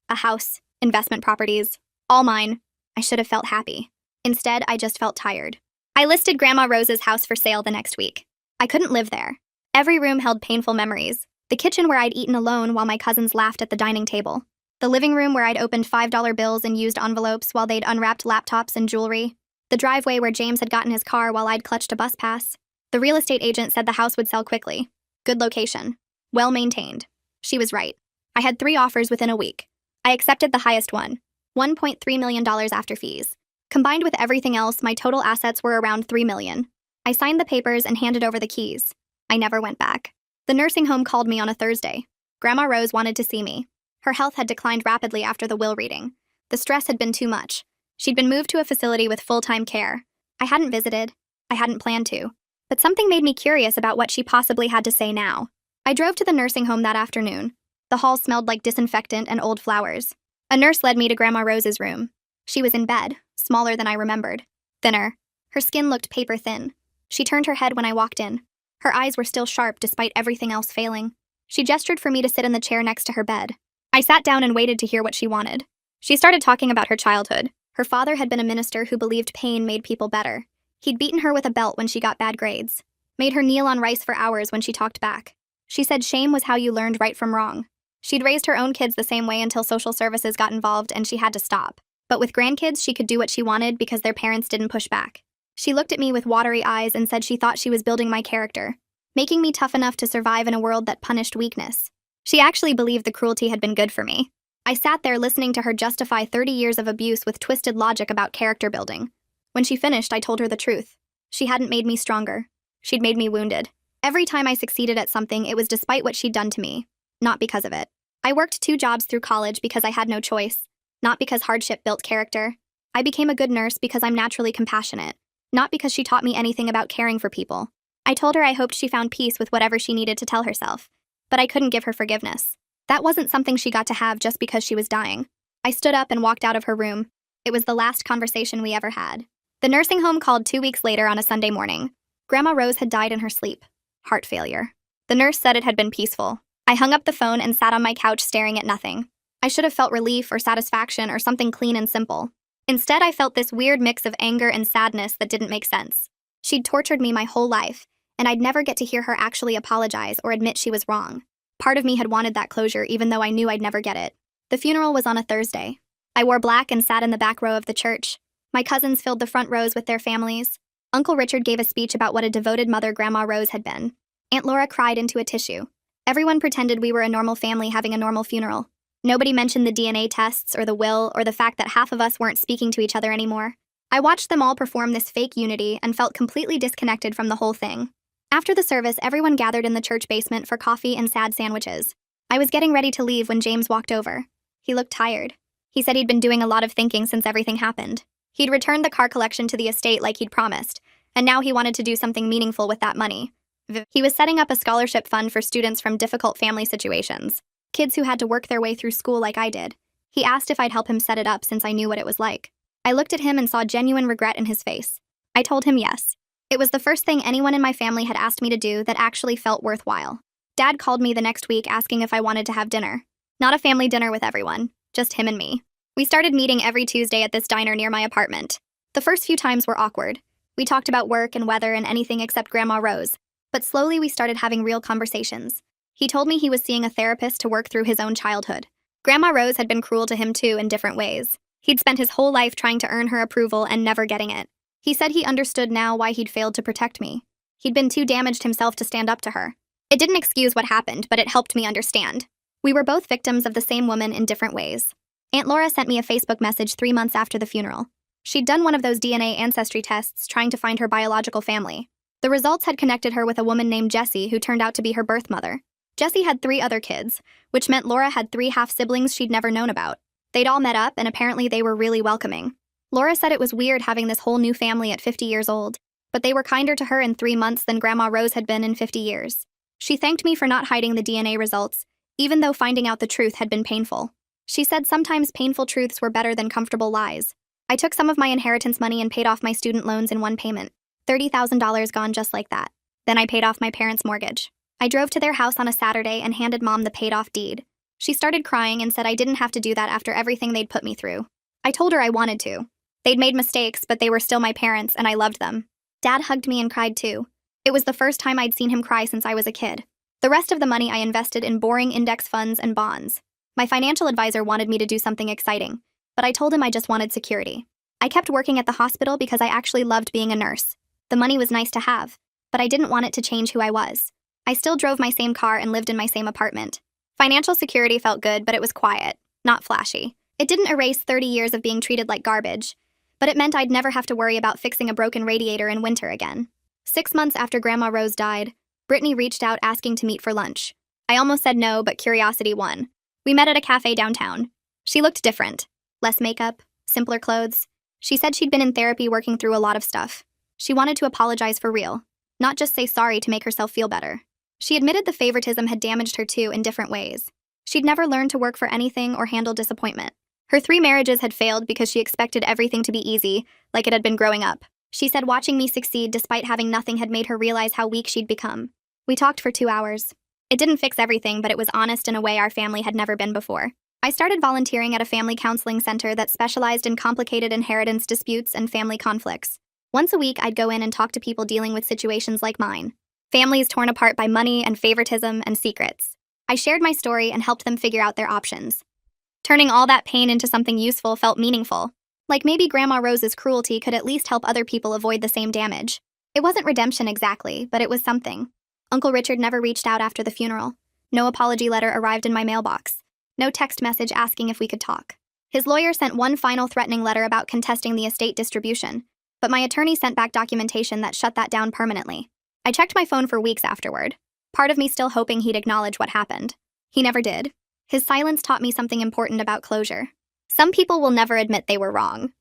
a house, investment properties, all mine. I should have felt happy. Instead, I just felt tired. I listed Grandma Rose's house for sale the next week. I couldn't live there. Every room held painful memories. The kitchen where I'd eaten alone while my cousins laughed at the dining table. The living room where I'd opened $5 bills and used envelopes while they'd unwrapped laptops and jewelry. The driveway where James had gotten his car while I'd clutched a bus pass. The real estate agent said the house would sell quickly. Good location. Well maintained. She was right. I had 3 offers within a week. I accepted the highest one, $1.3 million after fees. Combined with everything else, my total assets were around $3 million. I signed the papers and handed over the keys. I never went back. The nursing home called me on a Thursday. Grandma Rose wanted to see me. Her health had declined rapidly after the will reading. The stress had been too much. She'd been moved to a facility with full-time care. I hadn't visited. I hadn't planned to. But something made me curious about what she possibly had to say now. I drove to the nursing home that afternoon. The hall smelled like disinfectant and old flowers. A nurse led me to Grandma Rose's room. She was in bed, smaller than I remembered. Thinner. Her skin looked paper thin. She turned her head when I walked in. Her eyes were still sharp despite everything else failing. She gestured for me to sit in the chair next to her bed. I sat down and waited to hear what she wanted. She started talking about her childhood. Her father had been a minister who believed pain made people better. He'd beaten her with a belt when she got bad grades. Made her kneel on rice for hours when she talked back. She said shame was how you learned right from wrong. She'd raised her own kids the same way until social services got involved and she had to stop. But with grandkids, she could do what she wanted because their parents didn't push back. She looked at me with watery eyes and said she thought she was building my character, making me tough enough to survive in a world that punished weakness. She actually believed the cruelty had been good for me. I sat there listening to her justify 30 years of abuse with twisted logic about character building. When she finished, I told her the truth. She hadn't made me stronger. She'd made me wounded. Every time I succeeded at something, it was despite what she'd done to me, not because of it. I worked 2 jobs through college because I had no choice, not because hardship built character. I became a good nurse because I'm naturally compassionate, not because she taught me anything about caring for people. I told her I hoped she found peace with whatever she needed to tell herself. but I couldn't give her forgiveness. That wasn't something she got to have just because she was dying. I stood up and walked out of her room. It was the last conversation we ever had. The nursing home called 2 weeks later on a Sunday morning. Grandma Rose had died in her sleep. Heart failure. The nurse said it had been peaceful. I hung up the phone and sat on my couch staring at nothing. I should have felt relief or satisfaction or something clean and simple. Instead, I felt this weird mix of anger and sadness that didn't make sense. She'd tortured me my whole life, and I'd never get to hear her actually apologize or admit she was wrong. Part of me had wanted that closure even though I knew I'd never get it. The funeral was on a Thursday. I wore black and sat in the back row of the church. My cousins filled the front rows with their families. Uncle Richard gave a speech about what a devoted mother Grandma Rose had been. Aunt Laura cried into a tissue. Everyone pretended we were a normal family having a normal funeral. Nobody mentioned the DNA tests or the will or the fact that half of us weren't speaking to each other anymore. I watched them all perform this fake unity and felt completely disconnected from the whole thing. After the service, everyone gathered in the church basement for coffee and sad sandwiches. I was getting ready to leave when James walked over. He looked tired. He said he'd been doing a lot of thinking since everything happened. He'd returned the car collection to the estate like he'd promised, and now he wanted to do something meaningful with that money. He was setting up a scholarship fund for students from difficult family situations. Kids who had to work their way through school like I did. He asked if I'd help him set it up since I knew what it was like. I looked at him and saw genuine regret in his face. I told him yes. It was the first thing anyone in my family had asked me to do that actually felt worthwhile. Dad called me the next week asking if I wanted to have dinner. Not a family dinner with everyone, just him and me. We started meeting every Tuesday at this diner near my apartment. The first few times were awkward. We talked about work and weather and anything except Grandma Rose. But slowly we started having real conversations. He told me he was seeing a therapist to work through his own childhood. Grandma Rose had been cruel to him too in different ways. He'd spent his whole life trying to earn her approval and never getting it. He said he understood now why he'd failed to protect me. He'd been too damaged himself to stand up to her. It didn't excuse what happened, but it helped me understand. We were both victims of the same woman in different ways. Aunt Laura sent me a Facebook message 3 months after the funeral. She'd done one of those DNA ancestry tests trying to find her biological family. The results had connected her with a woman named Jessie who turned out to be her birth mother. Jessie had 3 other kids, which meant Laura had 3 half-siblings she'd never known about. They'd all met up, and apparently they were really welcoming. Laura said it was weird having this whole new family at 50 years old, but they were kinder to her in 3 months than Grandma Rose had been in 50 years. She thanked me for not hiding the DNA results, even though finding out the truth had been painful. She said sometimes painful truths were better than comfortable lies. I took some of my inheritance money and paid off my student loans in one payment. $30,000 gone just like that. Then I paid off my parents' mortgage. I drove to their house on a Saturday and handed Mom the paid-off deed. She started crying and said I didn't have to do that after everything they'd put me through. I told her I wanted to. They'd made mistakes, but they were still my parents, and I loved them. Dad hugged me and cried too. It was the first time I'd seen him cry since I was a kid. The rest of the money I invested in boring index funds and bonds. My financial advisor wanted me to do something exciting, but I told him I just wanted security. I kept working at the hospital because I actually loved being a nurse. The money was nice to have, but I didn't want it to change who I was. I still drove my same car and lived in my same apartment. Financial security felt good, but it was quiet, not flashy. It didn't erase 30 years of being treated like garbage, but it meant I'd never have to worry about fixing a broken radiator in winter again. 6 months after Grandma Rose died, Brittany reached out asking to meet for lunch. I almost said no, but curiosity won. We met at a cafe downtown. She looked different. Less makeup, simpler clothes. She said she'd been in therapy working through a lot of stuff. She wanted to apologize for real, not just say sorry to make herself feel better. She admitted the favoritism had damaged her too in different ways. She'd never learned to work for anything or handle disappointment. Her 3 marriages had failed because she expected everything to be easy, like it had been growing up. She said watching me succeed despite having nothing had made her realize how weak she'd become. We talked for 2 hours. It didn't fix everything, but it was honest in a way our family had never been before. I started volunteering at a family counseling center that specialized in complicated inheritance disputes and family conflicts. Once a week, I'd go in and talk to people dealing with situations like mine. Families torn apart by money and favoritism and secrets. I shared my story and helped them figure out their options. Turning all that pain into something useful felt meaningful. Like maybe Grandma Rose's cruelty could at least help other people avoid the same damage. It wasn't redemption exactly, but it was something. Uncle Richard never reached out after the funeral. No apology letter arrived in my mailbox. No text message asking if we could talk. His lawyer sent one final threatening letter about contesting the estate distribution, but my attorney sent back documentation that shut that down permanently. I checked my phone for weeks afterward, part of me still hoping he'd acknowledge what happened. He never did. His silence taught me something important about closure. Some people will never admit they were wrong.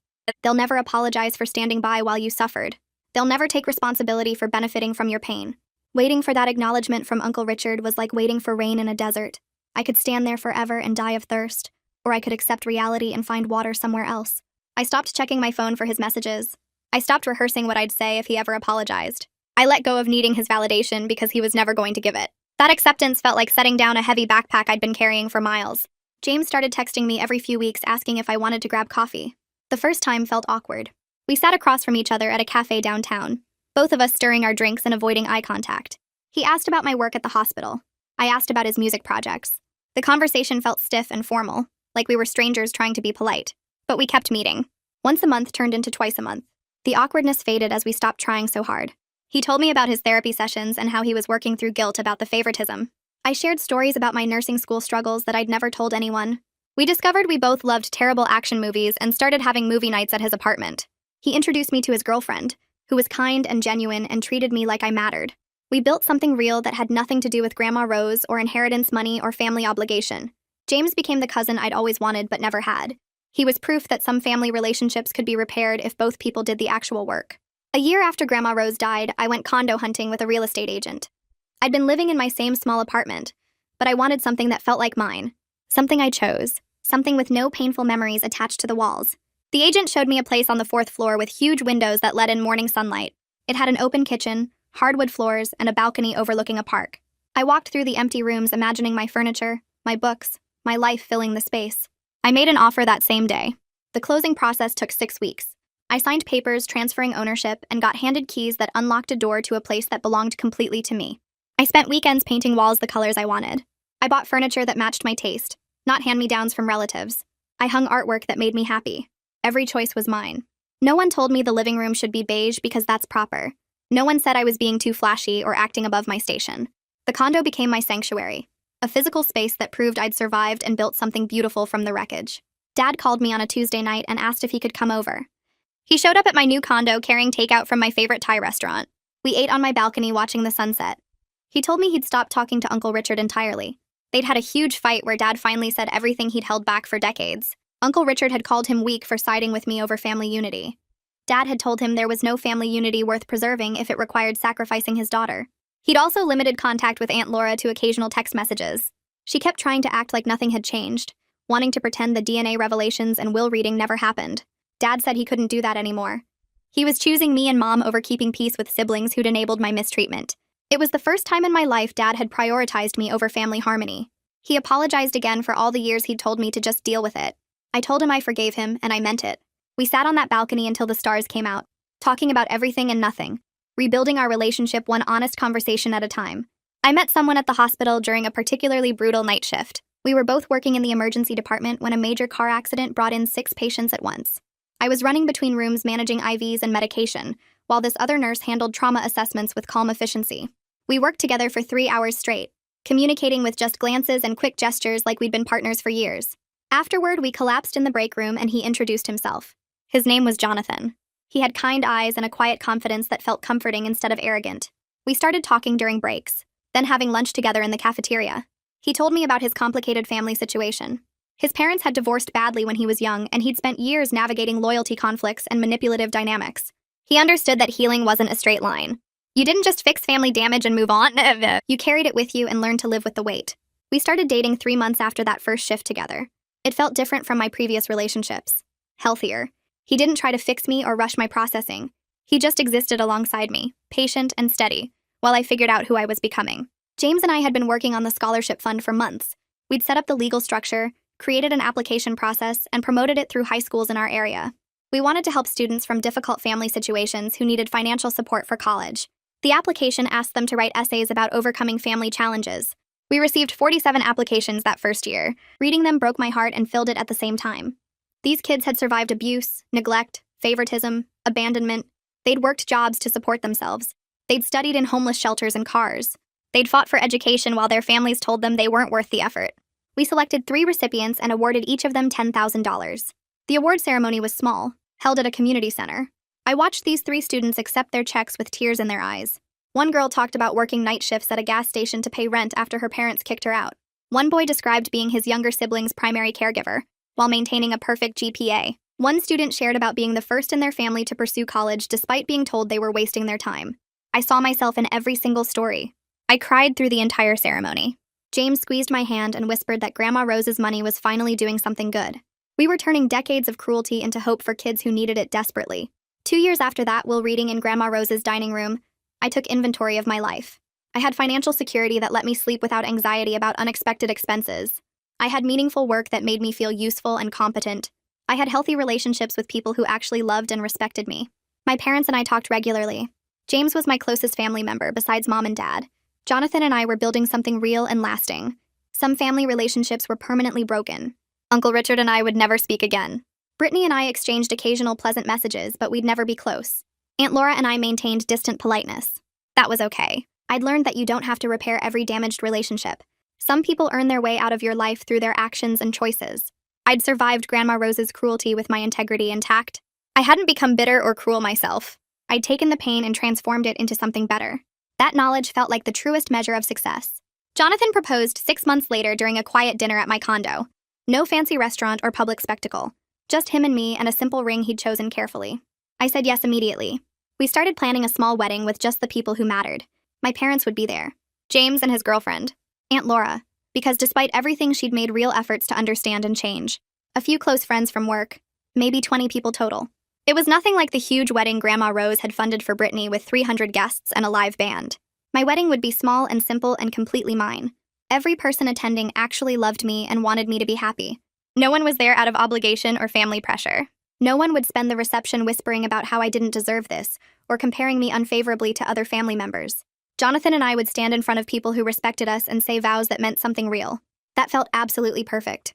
They'll never apologize for standing by while you suffered. They'll never take responsibility for benefiting from your pain. Waiting for that acknowledgement from Uncle Richard was like waiting for rain in a desert. I could stand there forever and die of thirst, or I could accept reality and find water somewhere else. I stopped checking my phone for his messages. I stopped rehearsing what I'd say if he ever apologized. I let go of needing his validation because he was never going to give it. That acceptance felt like setting down a heavy backpack I'd been carrying for miles. James started texting me every few weeks asking if I wanted to grab coffee. The first time felt awkward. We sat across from each other at a cafe downtown, both of us stirring our drinks and avoiding eye contact. He asked about my work at the hospital. I asked about his music projects. The conversation felt stiff and formal, like we were strangers trying to be polite. But we kept meeting. Once a month turned into twice a month. The awkwardness faded as we stopped trying so hard. He told me about his therapy sessions and how he was working through guilt about the favoritism. I shared stories about my nursing school struggles that I'd never told anyone. We discovered we both loved terrible action movies and started having movie nights at his apartment. He introduced me to his girlfriend, who was kind and genuine and treated me like I mattered. We built something real that had nothing to do with Grandma Rose or inheritance money or family obligation. James became the cousin I'd always wanted but never had. He was proof that some family relationships could be repaired if both people did the actual work. A year after Grandma Rose died, I went condo hunting with a real estate agent. I'd been living in my same small apartment, but I wanted something that felt like mine. Something I chose. Something with no painful memories attached to the walls. The agent showed me a place on the 4th floor with huge windows that let in morning sunlight. It had an open kitchen, hardwood floors, and a balcony overlooking a park. I walked through the empty rooms imagining my furniture, my books, my life filling the space. I made an offer that same day. The closing process took 6 weeks. I signed papers transferring ownership and got handed keys that unlocked a door to a place that belonged completely to me. I spent weekends painting walls the colors I wanted. I bought furniture that matched my taste, not hand-me-downs from relatives. I hung artwork that made me happy. Every choice was mine. No one told me the living room should be beige because that's proper. No one said I was being too flashy or acting above my station. The condo became my sanctuary, a physical space that proved I'd survived and built something beautiful from the wreckage. Dad called me on a Tuesday night and asked if he could come over. He showed up at my new condo carrying takeout from my favorite Thai restaurant. We ate on my balcony watching the sunset. He told me he'd stopped talking to Uncle Richard entirely. They'd had a huge fight where Dad finally said everything he'd held back for decades. Uncle Richard had called him weak for siding with me over family unity. Dad had told him there was no family unity worth preserving if it required sacrificing his daughter. He'd also limited contact with Aunt Laura to occasional text messages. She kept trying to act like nothing had changed, wanting to pretend the DNA revelations and will reading never happened. Dad said he couldn't do that anymore. He was choosing me and Mom over keeping peace with siblings who'd enabled my mistreatment. It was the first time in my life Dad had prioritized me over family harmony. He apologized again for all the years he'd told me to just deal with it. I told him I forgave him, and I meant it. We sat on that balcony until the stars came out, talking about everything and nothing, rebuilding our relationship one honest conversation at a time. I met someone at the hospital during a particularly brutal night shift. We were both working in the emergency department when a major car accident brought in 6 patients at once. I was running between rooms managing IVs and medication, while this other nurse handled trauma assessments with calm efficiency. We worked together for 3 hours straight, communicating with just glances and quick gestures like we'd been partners for years. Afterward, we collapsed in the break room and he introduced himself. His name was Jonathan. He had kind eyes and a quiet confidence that felt comforting instead of arrogant. We started talking during breaks, then having lunch together in the cafeteria. He told me about his complicated family situation. His parents had divorced badly when he was young, and he'd spent years navigating loyalty conflicts and manipulative dynamics. He understood that healing wasn't a straight line. You didn't just fix family damage and move on. You carried it with you and learned to live with the weight. We started dating 3 months after that first shift together. It felt different from my previous relationships. Healthier. He didn't try to fix me or rush my processing. He just existed alongside me, patient and steady, while I figured out who I was becoming. James and I had been working on the scholarship fund for months. We'd set up the legal structure, created an application process, and promoted it through high schools in our area. We wanted to help students from difficult family situations who needed financial support for college. The application asked them to write essays about overcoming family challenges. We received 47 applications that first year. Reading them broke my heart and filled it at the same time. These kids had survived abuse, neglect, favoritism, abandonment. They'd worked jobs to support themselves. They'd studied in homeless shelters and cars. They'd fought for education while their families told them they weren't worth the effort. We selected 3 recipients and awarded each of them $10,000. The award ceremony was small, held at a community center. I watched these 3 students accept their checks with tears in their eyes. One girl talked about working night shifts at a gas station to pay rent after her parents kicked her out. One boy described being his younger sibling's primary caregiver, while maintaining a perfect GPA. One student shared about being the first in their family to pursue college despite being told they were wasting their time. I saw myself in every single story. I cried through the entire ceremony. James squeezed my hand and whispered that Grandma Rose's money was finally doing something good. We were turning decades of cruelty into hope for kids who needed it desperately. 2 years after that, while reading in Grandma Rose's dining room, I took inventory of my life. I had financial security that let me sleep without anxiety about unexpected expenses. I had meaningful work that made me feel useful and competent. I had healthy relationships with people who actually loved and respected me. My parents and I talked regularly. James was my closest family member besides Mom and Dad. Jonathan and I were building something real and lasting. Some family relationships were permanently broken. Uncle Richard and I would never speak again. Brittany and I exchanged occasional pleasant messages, but we'd never be close. Aunt Laura and I maintained distant politeness. That was okay. I'd learned that you don't have to repair every damaged relationship. Some people earn their way out of your life through their actions and choices. I'd survived Grandma Rose's cruelty with my integrity intact. I hadn't become bitter or cruel myself. I'd taken the pain and transformed it into something better. That knowledge felt like the truest measure of success. Jonathan proposed 6 months later during a quiet dinner at my condo. No fancy restaurant or public spectacle. Just him and me and a simple ring he'd chosen carefully. I said yes immediately. We started planning a small wedding with just the people who mattered. My parents would be there. James and his girlfriend. Aunt Laura, because despite everything, she'd made real efforts to understand and change. A few close friends from work. Maybe 20 people total. It was nothing like the huge wedding Grandma Rose had funded for Brittany with 300 guests and a live band. My wedding would be small and simple and completely mine. Every person attending actually loved me and wanted me to be happy. No one was there out of obligation or family pressure. No one would spend the reception whispering about how I didn't deserve this, or comparing me unfavorably to other family members. Jonathan and I would stand in front of people who respected us and say vows that meant something real. That felt absolutely perfect.